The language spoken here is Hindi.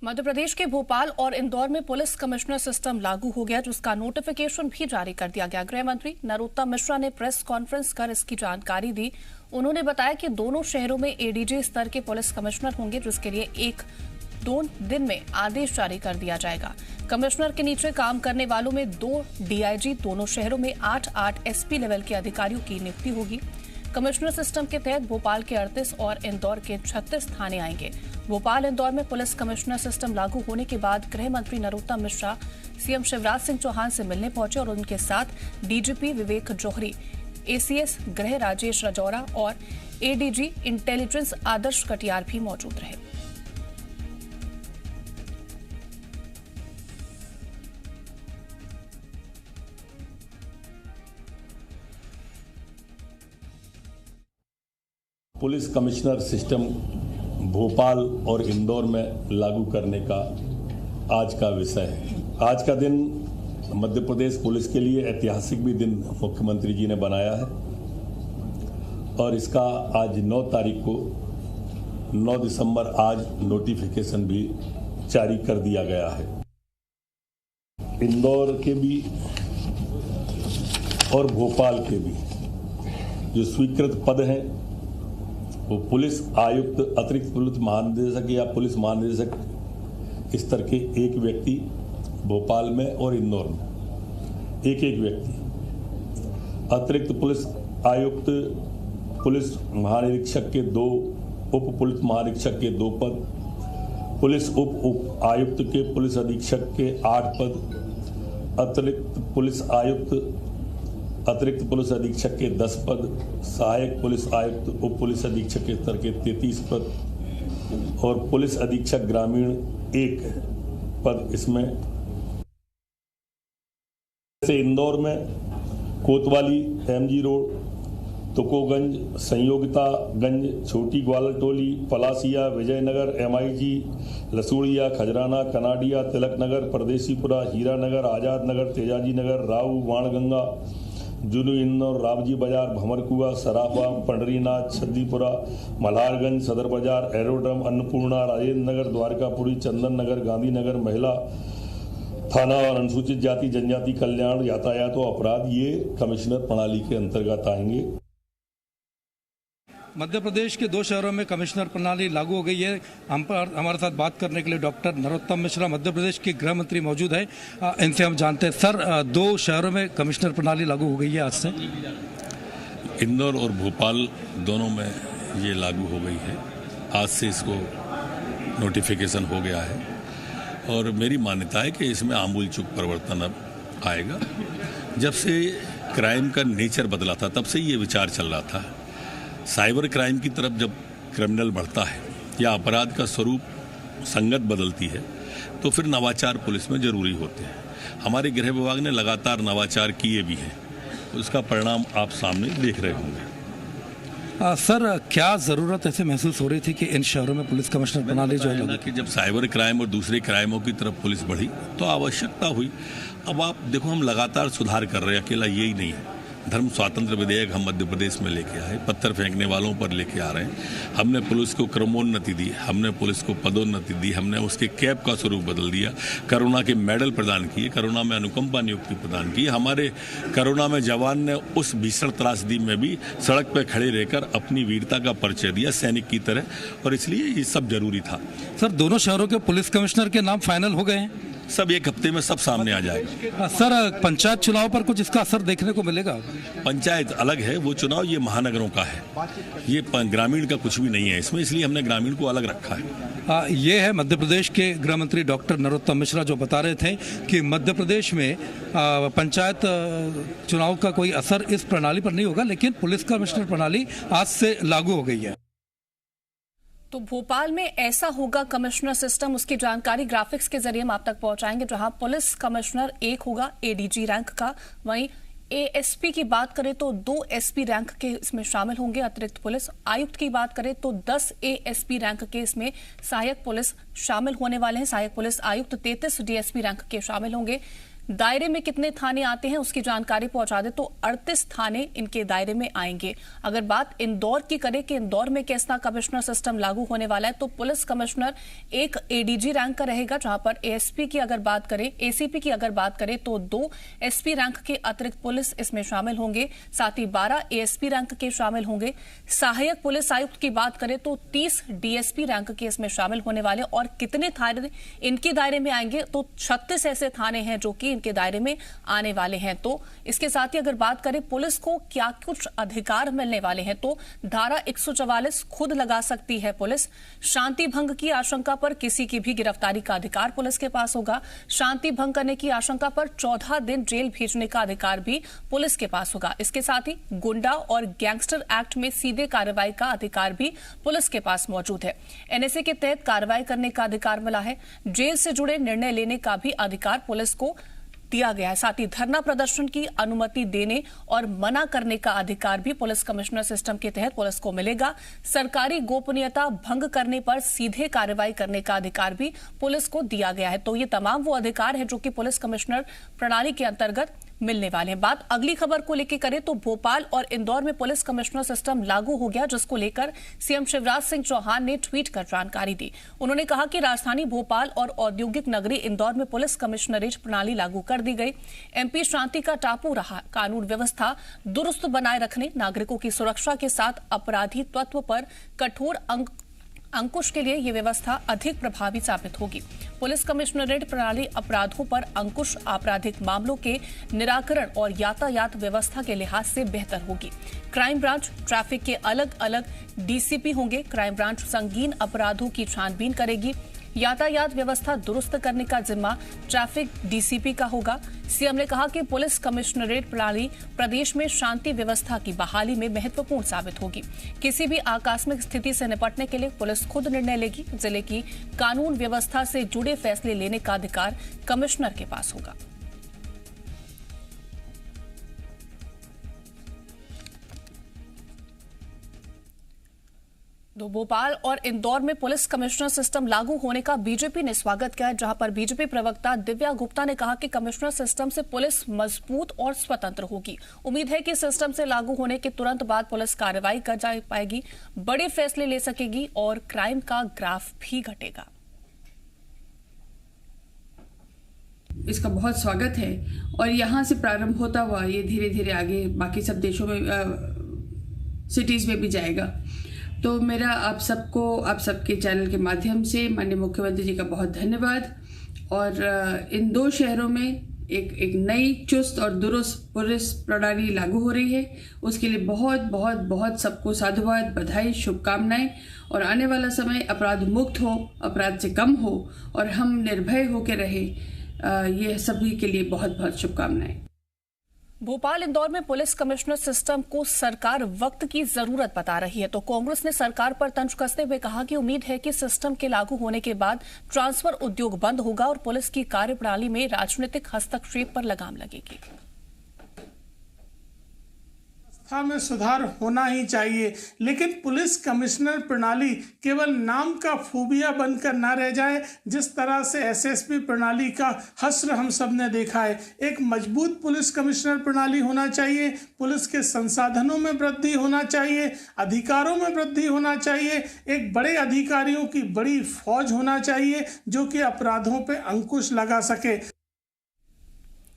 मध्य प्रदेश के भोपाल और इंदौर में पुलिस कमिश्नर सिस्टम लागू हो गया, जिसका नोटिफिकेशन भी जारी कर दिया गया। गृह मंत्री नरोत्तम मिश्रा ने प्रेस कॉन्फ्रेंस कर इसकी जानकारी दी। उन्होंने बताया कि दोनों शहरों में एडीजी स्तर के पुलिस कमिश्नर होंगे, जिसके लिए 1-2 दिन में आदेश जारी कर दिया जाएगा। कमिश्नर के नीचे काम करने वालों में 2 डीआईजी, दोनों शहरों में 8-8 एसपी लेवल के अधिकारियों की नियुक्ति होगी। कमिश्नर सिस्टम के तहत भोपाल के 38 और इंदौर के 36 थाने आएंगे। भोपाल इंदौर में पुलिस कमिश्नर सिस्टम लागू होने के बाद गृह मंत्री नरोत्तम मिश्रा सीएम शिवराज सिंह चौहान से मिलने पहुंचे और उनके साथ डीजीपी विवेक जौहरी, एसीएस गृह राजेश राजौरा और एडीजी इंटेलिजेंस आदर्श कटियार भी मौजूद रहे। पुलिस कमिश्नर सिस्टम भोपाल और इंदौर में लागू करने का आज का विषय है। आज का दिन मध्य प्रदेश पुलिस के लिए ऐतिहासिक भी दिन मुख्यमंत्री जी ने बनाया है और इसका आज 9 तारीख को 9 दिसंबर आज नोटिफिकेशन भी जारी कर दिया गया है। इंदौर के भी और भोपाल के भी जो स्वीकृत पद हैं वो पुलिस आयुक्त, अतिरिक्त पुलिस महानिदेशक या पुलिस महानिदेशक स्तर के एक व्यक्ति भोपाल में और इंदौर में एक व्यक्ति, अतिरिक्त पुलिस आयुक्त, पुलिस महानिरीक्षक के 2, उप पुलिस महानिरीक्षक के 2 पद, पुलिस उप आयुक्त के पुलिस अधीक्षक के 8 पद, अतिरिक्त पुलिस आयुक्त, अतिरिक्त पुलिस अधीक्षक के 10 पद, सहायक पुलिस आयुक्त, उप पुलिस अधीक्षक के स्तर के 33 पद और पुलिस अधीक्षक ग्रामीण 1 पद। इसमें जैसे इंदौर में कोतवाली, एमजी रोड, तुकोगंज, संयोगितागंज, छोटी ग्वालटोली, पलासिया, विजयनगर, एमआईजी, लसूड़िया, खजराना, कनाडिया, तिलक नगर, परदेसीपुरा, हीरानगर, आजाद नगर, तेजाजी नगर, राऊ, वाणगंगा, जुनू, इंदौर, रावजी बाजार, भंवरकुआ, सराफा, पंडरीनाथ, छद्दीपुरा, मल्हारगंज, सदर बाजार, एरोड्रम, अन्नपूर्णा, राजेंद्र नगर, द्वारकापुरी, चंदन नगर, गांधीनगर, महिला थाना और अनुसूचित जाति जनजाति कल्याण, यातायात और अपराध ये कमिश्नर प्रणाली के अंतर्गत आएंगे। मध्य प्रदेश के 2 शहरों में कमिश्नर प्रणाली लागू हो गई है। हमारे साथ बात करने के लिए डॉक्टर नरोत्तम मिश्रा, मध्य प्रदेश के गृह मंत्री मौजूद है। इनसे हम जानते हैं, सर 2 शहरों में कमिश्नर प्रणाली लागू हो गई है आज से। इंदौर और भोपाल दोनों में ये लागू हो गई है। आज से इसको नोटिफिकेशन हो गया है और मेरी मान्यता है कि इसमें आमूल चूक परिवर्तन अब आएगा। जब से क्राइम का नेचर बदला था तब से ये विचार चल रहा था। साइबर क्राइम की तरफ जब क्रिमिनल बढ़ता है या अपराध का स्वरूप संगत बदलती है तो फिर नवाचार पुलिस में जरूरी होते हैं। हमारे गृह विभाग ने लगातार नवाचार किए भी हैं, तो इसका परिणाम आप सामने देख रहे होंगे। सर क्या ज़रूरत ऐसे महसूस हो रही थी कि इन शहरों में पुलिस कमिश्नर प्रणाली जो है कि जब साइबर क्राइम और दूसरे क्राइमों की तरफ पुलिस बढ़ी तो आवश्यकता हुई। अब आप देखो, हम लगातार सुधार कर रहे हैं, अकेला यही नहीं है। धर्म स्वातंत्र विधेयक हम मध्य प्रदेश में लेके आए, पत्थर फेंकने वालों पर लेके आ रहे हैं। हमने पुलिस को क्रमोन्नति दी, हमने पुलिस को पदोन्नति दी, हमने उसके कैब का स्वरूप बदल दिया, कोरोना के मेडल प्रदान किए, कोरोना में अनुकंपा नियुक्ति प्रदान की। हमारे कोरोना में जवान ने उस भीषण त्रासदी में भी सड़क पर खड़े रहकर अपनी वीरता का परिचय दिया सैनिक की तरह, और इसलिए ये सब जरूरी था। सर दोनों शहरों के पुलिस कमिश्नर के नाम फाइनल हो गए हैं, सब एक हफ्ते में सब सामने आ जाएगा। सर पंचायत चुनाव पर कुछ इसका असर देखने को मिलेगा? पंचायत अलग है, वो चुनाव ये महानगरों का है, ये ग्रामीण का कुछ भी नहीं है इसमें, इसलिए हमने ग्रामीण को अलग रखा है। ये है मध्य प्रदेश के गृह मंत्री डॉक्टर नरोत्तम मिश्रा जो बता रहे थे कि मध्य प्रदेश में पंचायत चुनाव का कोई असर इस प्रणाली पर नहीं होगा, लेकिन पुलिस कमिश्नर प्रणाली आज से लागू हो गई है। तो भोपाल में ऐसा होगा कमिश्नर सिस्टम, उसकी जानकारी ग्राफिक्स के जरिए हम आप तक पहुंचाएंगे, जहां पुलिस कमिश्नर 1 होगा एडीजी रैंक का। वहीं एएसपी की बात करें तो 2 एसपी रैंक के इसमें शामिल होंगे। अतिरिक्त पुलिस आयुक्त की बात करें तो 10 एएसपी रैंक के इसमें सहायक पुलिस शामिल होने वाले हैं। सहायक पुलिस आयुक्त 33 डीएसपी रैंक के शामिल होंगे। दायरे में कितने थाने आते हैं उसकी जानकारी पहुंचा दे तो 38 थाने इनके दायरे में आएंगे। अगर बात इंदौर की करें कि इंदौर में कैसा कमिश्नर सिस्टम लागू होने वाला है, तो पुलिस कमिश्नर एक एडीजी रैंक का रहेगा, जहां पर एएसपी की अगर बात करें, एसीपी की अगर बात करें तो 2 एसपी रैंक के अतिरिक्त पुलिस इसमें शामिल होंगे, साथ ही 12 एएसपी रैंक के शामिल होंगे। सहायक पुलिस आयुक्त की बात करें तो 30 डीएसपी रैंक के इसमें शामिल होने वाले। और कितने थाने इनके दायरे में आएंगे, तो 36 ऐसे थाने हैं जो कि इनके दायरे में आने वाले हैं। तो इसके साथ ही अगर बात करें पुलिस को क्या कुछ अधिकार मिलने वाले हैं, तो धारा 144 खुद लगा सकती है पुलिस। शांति भंग की आशंका पर किसी की भी गिरफ्तारी का अधिकार पुलिस के पास होगा। शांति भंग करने की आशंका पर 14 दिन जेल भेजने का अधिकार भी पुलिस के पास होगा। इसके साथ ही गुंडा और गैंगस्टर एक्ट में सीधे कार्रवाई का अधिकार भी पुलिस के पास मौजूद है। एनएसए के तहत कार्रवाई करने का अधिकार मिला है। जेल से जुड़े निर्णय लेने का भी अधिकार पुलिस को दिया गया है। साथ ही धरना प्रदर्शन की अनुमति देने और मना करने का अधिकार भी पुलिस कमिश्नर सिस्टम के तहत पुलिस को मिलेगा। सरकारी गोपनीयता भंग करने पर सीधे कार्रवाई करने का अधिकार भी पुलिस को दिया गया है। तो ये तमाम वो अधिकार है जो कि पुलिस कमिश्नर प्रणाली के अंतर्गत मिलने वाले हैं। बात अगली खबर को लेकर करें तो भोपाल और इंदौर में पुलिस कमिश्नर सिस्टम लागू हो गया, जिसको लेकर सीएम शिवराज सिंह चौहान ने ट्वीट कर जानकारी दी। उन्होंने कहा कि राजधानी भोपाल और औद्योगिक नगरी इंदौर में पुलिस कमिश्नरेट प्रणाली लागू कर दी गई। एमपी शांति का टापू रहा, कानून व्यवस्था दुरुस्त बनाए रखने, नागरिकों की सुरक्षा के साथ अपराधी तत्व पर कठोर अंकुश के लिए ये व्यवस्था अधिक प्रभावी साबित होगी। पुलिस कमिश्नरेट प्रणाली अपराधों पर अंकुश, आपराधिक मामलों के निराकरण और यातायात व्यवस्था के लिहाज से बेहतर होगी। क्राइम ब्रांच, ट्रैफिक के अलग अलग डीसीपी होंगे। क्राइम ब्रांच संगीन अपराधों की छानबीन करेगी। यातायात व्यवस्था दुरुस्त करने का जिम्मा ट्रैफिक डीसीपी का होगा। सीएम ने कहा कि पुलिस कमिश्नरेट प्रणाली प्रदेश में शांति व्यवस्था की बहाली में महत्वपूर्ण साबित होगी। किसी भी आकस्मिक स्थिति से निपटने के लिए पुलिस खुद निर्णय लेगी। जिले की कानून व्यवस्था से जुड़े फैसले लेने का अधिकार कमिश्नर के पास होगा। तो भोपाल और इंदौर में पुलिस कमिश्नर सिस्टम लागू होने का बीजेपी ने स्वागत किया, जहां पर बीजेपी प्रवक्ता दिव्या गुप्ता ने कहा कि कमिश्नर सिस्टम से पुलिस मजबूत और स्वतंत्र होगी। उम्मीद है कि सिस्टम से लागू होने के तुरंत बाद पुलिस कार्रवाई कर जा पाएगी, बड़े फैसले ले सकेगी और क्राइम का ग्राफ भी घटेगा। इसका बहुत स्वागत है और यहाँ से प्रारंभ होता हुआ ये धीरे धीरे आगे बाकी सब देशों में, सिटीज में भी जाएगा। तो मेरा आप सबके चैनल के माध्यम से माननीय मुख्यमंत्री जी का बहुत धन्यवाद। और इन 2 शहरों में एक नई चुस्त और दुरुस्त पुलिस प्रणाली लागू हो रही है, उसके लिए बहुत बहुत बहुत सबको साधुवाद, बधाई, शुभकामनाएं। और आने वाला समय अपराध मुक्त हो, अपराध से कम हो और हम निर्भय होकर रहे, ये सभी के लिए बहुत बहुत शुभकामनाएं। भोपाल इंदौर में पुलिस कमिश्नर सिस्टम को सरकार वक्त की जरूरत बता रही है, तो कांग्रेस ने सरकार पर तंज कसते हुए कहा कि उम्मीद है कि सिस्टम के लागू होने के बाद ट्रांसफर उद्योग बंद होगा और पुलिस की कार्यप्रणाली में राजनीतिक हस्तक्षेप पर लगाम लगेगी। में सुधार होना ही चाहिए, लेकिन पुलिस कमिश्नर प्रणाली केवल नाम का फूबिया बनकर ना रह जाए। जिस तरह से एसएसपी प्रणाली का हश्र हम सब ने देखा है, एक मजबूत पुलिस कमिश्नर प्रणाली होना चाहिए। पुलिस के संसाधनों में वृद्धि होना चाहिए, अधिकारों में वृद्धि होना चाहिए, एक बड़े अधिकारियों की बड़ी फौज होना चाहिए जो कि अपराधों पर अंकुश लगा सके।